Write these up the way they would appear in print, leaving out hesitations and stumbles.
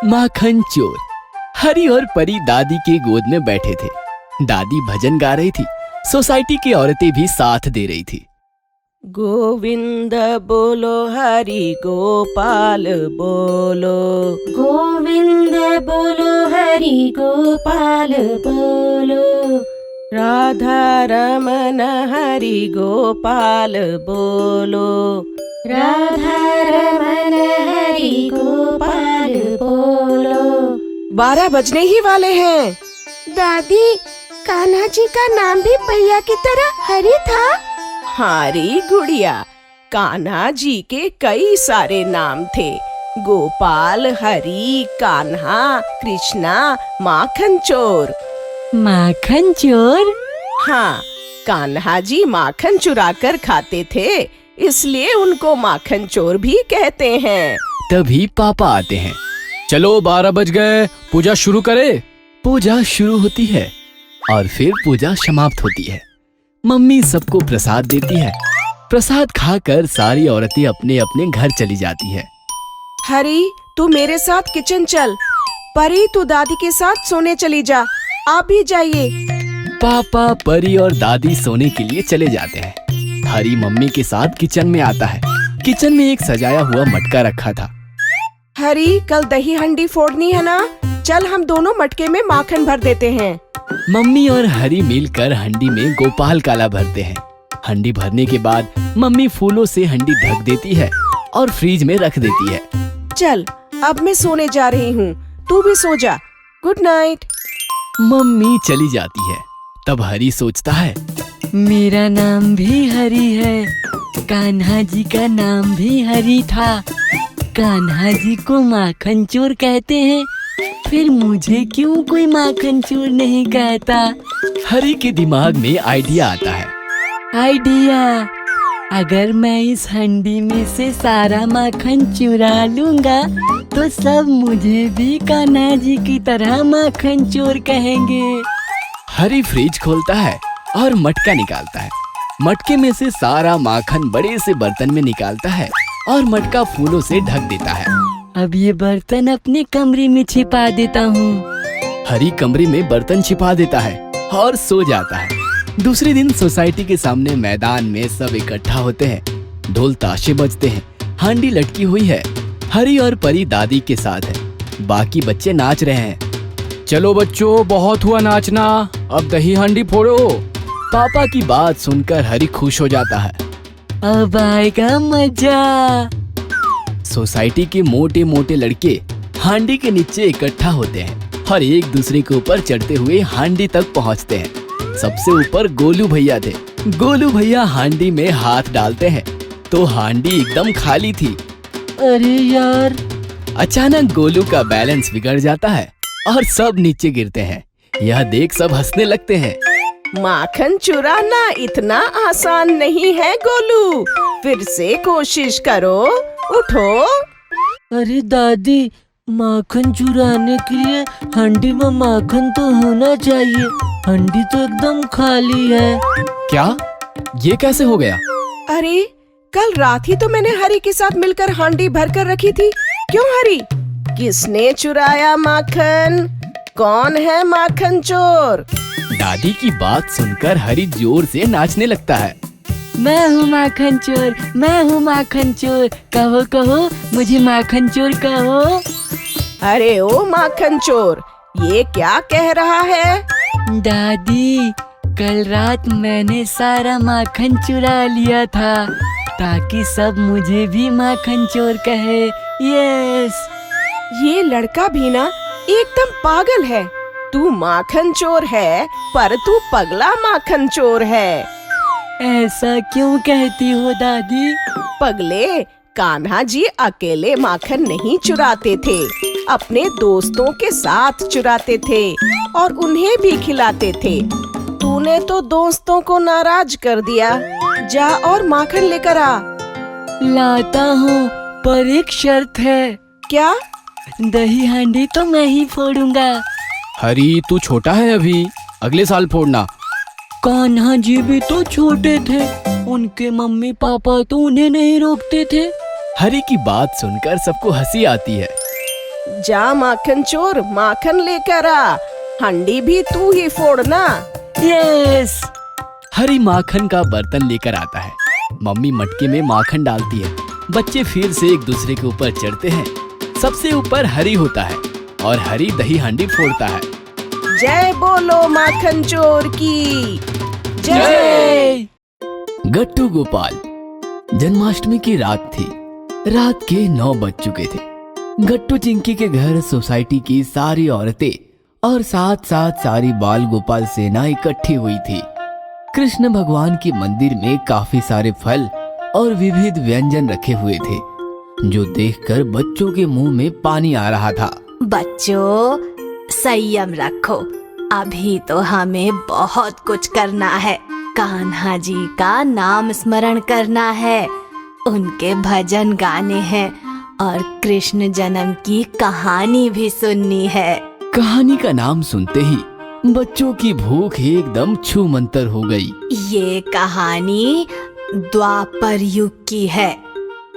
माखन चोर। हरी और परी दादी के गोद में बैठे थे। दादी भजन गा रही थी। सोसाइटी की औरतें भी साथ दे रही थी। गोविंद बोलो हरि गोपाल बोलो, गोविंद बोलो हरि गोपाल बोलो, राधा रमन हरि गोपाल बोलो, राधा रमन हरि गोपाल बोलो। 12 बजने ही वाले हैं। दादी, कान्हा जी का नाम भी भैया की तरह हरि था? हरी गुड़िया, कान्हा जी के कई सारे नाम थे। गोपाल, हरी, कान्हा, कृष्णा, माखन चोर। माखन चोर? हाँ, कान्हा जी माखन चुरा कर खाते थे, इसलिए उनको माखन चोर भी कहते हैं। तभी पापा आते हैं। चलो 12 बज गए, पूजा शुरू करें। पूजा शुरू होती है और फिर पूजा समाप्त होती है। मम्मी सबको प्रसाद देती है। प्रसाद खाकर सारी औरतें अपने अपने घर चली जाती है। हरी, तू मेरे साथ किचन चल। परी, तू दादी के साथ सोने चली जा। आप भी जाइए। पापा, परी और दादी सोने के लिए चले जाते हैं। हरी मम्मी के साथ किचन में आता है। किचन में एक सजाया हुआ मटका रखा था। हरी, कल दही हंडी फोड़नी है ना? चल हम दोनों मटके में माखन भर देते हैं। मम्मी और हरी मिलकर हंडी में गोपाल काला भरते हैं। हंडी भरने के बाद मम्मी फूलों से हंडी ढक देती है और फ्रिज में रख देती है। चल, अब मैं सोने जा रही हूँ, तू भी सो जा। Good night. मम्मी चली जाती है। तब हरी सोचता है, मेरा नाम भी हरि है। कान्हा जी का नाम भी हरि था। कान्हा जी को माखन चोर कहते हैं, फिर मुझे क्यों कोई माखन चोर नहीं कहता? हरी के दिमाग में आइडिया आता है। आइडिया, अगर मैं इस हंडी में से सारा माखन चुरा लूंगा तो सब मुझे भी कान्हा जी की तरह माखन चोर कहेंगे। हरी फ्रिज खोलता है और मटका निकालता है। मटके में से सारा माखन बड़े से बर्तन में निकालता है और मटका फूलों से ढक देता है। अब ये बर्तन अपने कमरे में छिपा देता हूँ। हरी कमरे में बर्तन छिपा देता है और सो जाता है। दूसरे दिन सोसाइटी के सामने मैदान में सब इकट्ठा होते हैं। ढोल ताशे बजते हैं। हांडी लटकी हुई है। हरी और परी दादी के साथ है। बाकी बच्चे नाच रहे हैं। चलो बच्चों, बहुत हुआ नाचना, अब दही हांडी फोड़ो। पापा की बात सुनकर हरी खुश हो जाता है। अब आएगा मजा। सोसाइटी के मोटे मोटे लड़के हांडी के नीचे इकट्ठा होते हैं और एक दूसरे के ऊपर चढ़ते हुए हांडी तक पहुंचते हैं। सबसे ऊपर गोलू भैया थे। गोलू भैया हांडी में हाथ डालते हैं तो हांडी एकदम खाली थी। अरे यार! अचानक गोलू का बैलेंस बिगड़ जाता है और सब नीचे गिरते हैं। यह देख सब हंसने लगते हैं। माखन चुराना इतना आसान नहीं है गोलू, फिर से कोशिश करो, उठो। अरे दादी, माखन चुराने के लिए हंडी में माखन तो होना चाहिए। हंडी तो एकदम खाली है। क्या? ये कैसे हो गया? अरे, कल रात ही तो मैंने हरी के साथ मिलकर हांडी भर कर रखी थी। क्यों हरी? किसने चुराया माखन? कौन है माखन चोर? दादी की बात सुनकर हरी जोर से नाचने लगता है। मैं हूँ माखन चोर, मैं हूँ माखन चोर। कहो कहो, मुझे माखन चोर कहो। अरे ओ माखन चोर, ये क्या कह रहा है? दादी, कल रात मैंने सारा माखन चुरा लिया था ताकि सब मुझे भी माखन चोर कहे। यस। ये लड़का भी ना एकदम पागल है। तू माखन चोर है, पर तू पगला माखन चोर है। ऐसा क्यों कहती हो दादी? पगले, कान्हा जी अकेले माखन नहीं चुराते थे, अपने दोस्तों के साथ चुराते थे और उन्हें भी खिलाते थे। तूने तो दोस्तों को नाराज कर दिया। जा और माखन लेकर आ। लाता हूँ, पर एक शर्त है। क्या? दही हांडी तो मैं ही फोड़ूंगा। हरी, तू छोटा है अभी, अगले साल फोड़ना। कान्हा जी भी तो छोटे थे, उनके मम्मी पापा तो उन्हें नहीं रोकते थे। हरी की बात सुनकर सबको हंसी आती है। जा माखन चोर, माखन लेकर आ, हांडी भी तू ही फोड़ना। यस। हरी माखन का बर्तन लेकर आता है। मम्मी मटके में माखन डालती है। बच्चे फिर से एक दूसरे के ऊपर चढ़ते हैं। सबसे ऊपर हरी होता है और हरी दही हांडी फोड़ता है। जय बोलो माखन चोर की जय। गट्टू गोपाल। जन्माष्टमी की रात थी। रात के 9 बज चुके थे। गट्टू चिंकी के घर सोसाइटी की सारी औरतें और साथ साथ सारी बाल गोपाल सेना इकट्ठी हुई थी। कृष्ण भगवान के मंदिर में काफी सारे फल और विविध व्यंजन रखे हुए थे, जो देखकर बच्चों के मुंह में पानी आ रहा था। बच्चों, संयम रखो, अभी तो हमें बहुत कुछ करना है। कान्हा जी का नाम स्मरण करना है, उनके भजन गाने हैं और कृष्ण जन्म की कहानी भी सुननी है। कहानी का नाम सुनते ही बच्चों की भूख एकदम छूमंतर हो गई। ये कहानी द्वापर युग की है।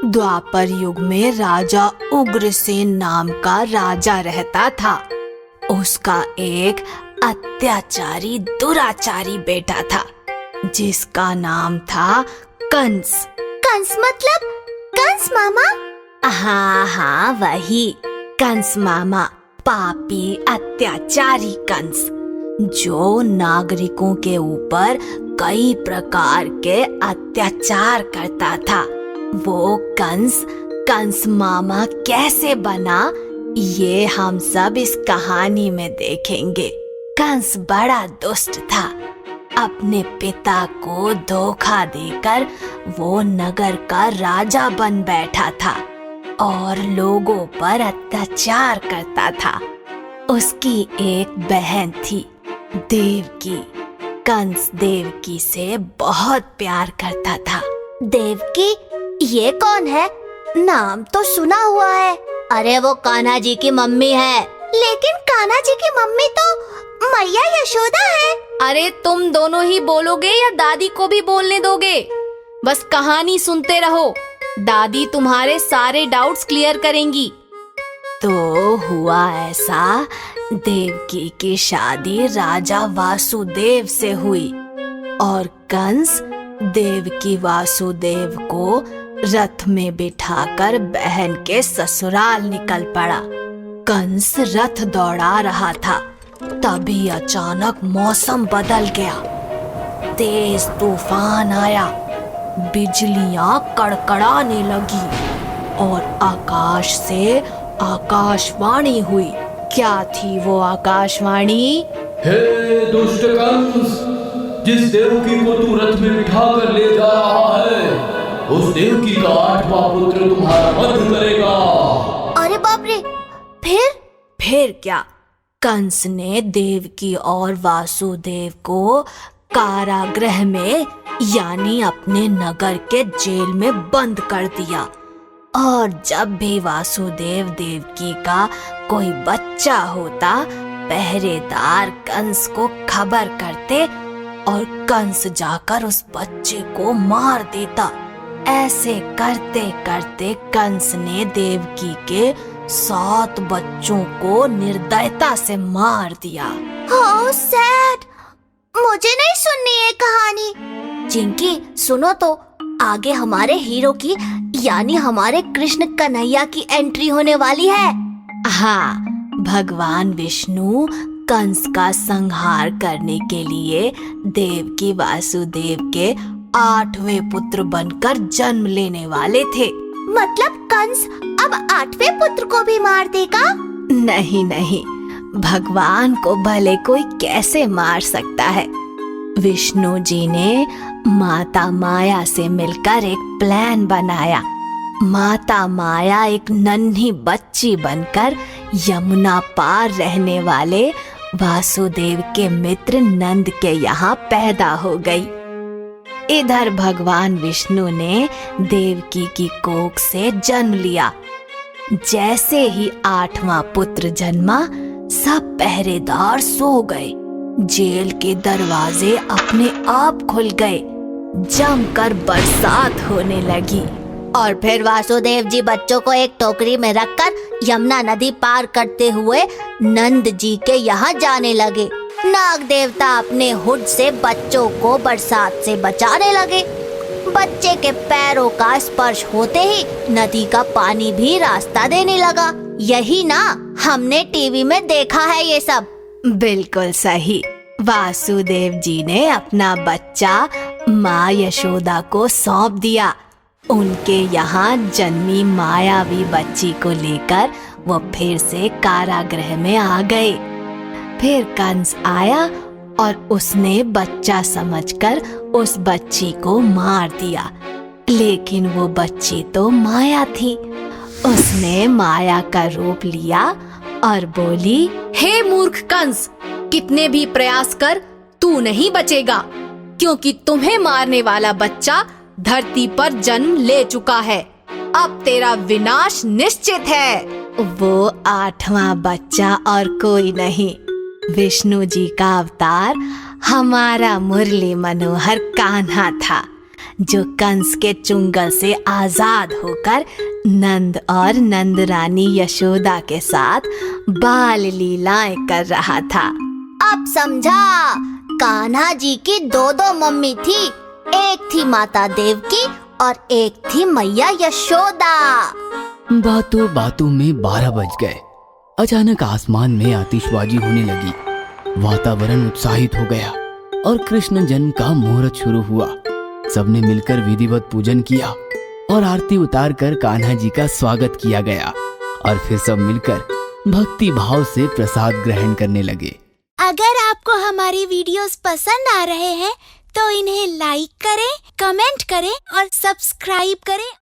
द्वापर युग में राजा उग्रसेन नाम का राजा रहता था। उसका एक अत्याचारी दुराचारी बेटा था, जिसका नाम था कंस। कंस मतलब कंस मामा? हाँ, वही कंस मामा, पापी अत्याचारी कंस, जो नागरिकों के ऊपर कई प्रकार के अत्याचार करता था। वो कंस मामा कैसे बना, ये हम सब इस कहानी में देखेंगे। कंस बड़ा दुष्ट था। अपने पिता को धोखा देकर वो नगर का राजा बन बैठा था और लोगों पर अत्याचार करता था। उसकी एक बहन थी, देवकी। कंस देवकी से बहुत प्यार करता था। देवकी? ये कौन है? नाम तो सुना हुआ है। अरे वो कान्हा जी की मम्मी है। लेकिन कान्हा जी की मम्मी तो मैया यशोदा है। अरे तुम दोनों ही बोलोगे या दादी को भी बोलने दोगे? बस कहानी सुनते रहो, दादी तुम्हारे सारे डाउट्स क्लियर करेंगी। तो हुआ ऐसा, देवकी की शादी राजा वासुदेव से हुई और कंस देवकी वासुदेव को रथ में बिठाकर बहन के ससुराल निकल पड़ा। कंस रथ दौड़ा रहा था, तभी अचानक मौसम बदल गया। तेज तूफान आया, बिजलियां कड़कड़ाने लगी और आकाश से आकाशवाणी हुई। क्या थी वो आकाशवाणी? हे दुष्ट कंस, जिस देवकी को तू रथ में बिठा कर ले जा रहा है, उस देवकी का 8वां पुत्र तुम्हारा वध करेगा। अरे बाप रे! फिर क्या? कंस ने देवकी और वासुदेव को कारागृह में यानी अपने नगर के जेल में बंद कर दिया। और जब भी वासुदेव देवकी का कोई बच्चा होता, पहरेदार कंस को खबर करते और कंस जाकर उस बच्चे को मार देता। ऐसे करते करते कंस ने देवकी के 7 बच्चों को निर्दयता से मार दिया। How sad! मुझे नहीं सुननी ये कहानी। चिंकी सुनो तो, आगे हमारे हीरो की यानी हमारे कृष्ण कन्हैया की एंट्री होने वाली है। हाँ, भगवान विष्णु कंस का संहार करने के लिए देवकी वासुदेव के 8वें पुत्र बनकर जन्म लेने वाले थे। मतलब कंस अब 8वें पुत्र को भी मार देगा? नहीं, भगवान को भले कोई कैसे मार सकता है। विष्णु जी ने माता माया से मिलकर एक प्लान बनाया। माता माया एक नन्ही बच्ची बनकर यमुना पार रहने वाले वासुदेव के मित्र नंद के यहाँ पैदा हो गई। इधर भगवान विष्णु ने देवकी की कोख से जन्म लिया। जैसे ही 8वां पुत्र जन्मा, सब पहरेदार सो गए। जेल के दरवाजे अपने आप खुल गए। जमकर बरसात होने लगी। और फिर वासुदेव जी बच्चों को एक टोकरी में रखकर यमुना नदी पार करते हुए नंद जी के यहाँ जाने लगे। नाग देवता अपने हुड से बच्चों को बरसात से बचाने लगे। बच्चे के पैरों का स्पर्श होते ही नदी का पानी भी रास्ता देने लगा। यही ना हमने टीवी में देखा है ये सब। बिल्कुल सही। वासुदेव जी ने अपना बच्चा माँ यशोदा को सौंप दिया। उनके यहाँ जन्मी मायावी बच्ची को लेकर वो फिर से कारागृह में आ गए। फिर कंस आया और उसने बच्चा समझकर उस बच्ची को मार दिया। लेकिन वो बच्ची तो माया थी। उसने माया का रूप लिया और बोली, हे मूर्ख कंस, कितने भी प्रयास कर तू नहीं बचेगा, क्योंकि तुम्हें मारने वाला बच्चा धरती पर जन्म ले चुका है। अब तेरा विनाश निश्चित है। वो 8वां बच्चा और कोई नहीं, विष्णु जी का अवतार हमारा मुरली मनोहर कान्हा था, जो कंस के चुंगल से आजाद होकर नंद और नंद रानी यशोदा के साथ बाल लीलाएं कर रहा था। अब समझा, कान्हा जी की 2 मम्मी थी। एक थी माता देवकी और एक थी मैया यशोदा। बातों बातों में 12 बज गए। अचानक आसमान में आतिशबाजी होने लगी। वातावरण उत्साहित हो गया और कृष्ण जन्म का मुहूर्त शुरू हुआ। सबने मिलकर विधिवत पूजन किया और आरती उतारकर कान्हा जी का स्वागत किया गया और फिर सब मिलकर भक्ति भाव से प्रसाद ग्रहण करने लगे। अगर आपको हमारी वीडियोस पसंद आ रहे हैं तो इन्हें लाइक करें, कमेंट करें और सब्सक्राइब करें।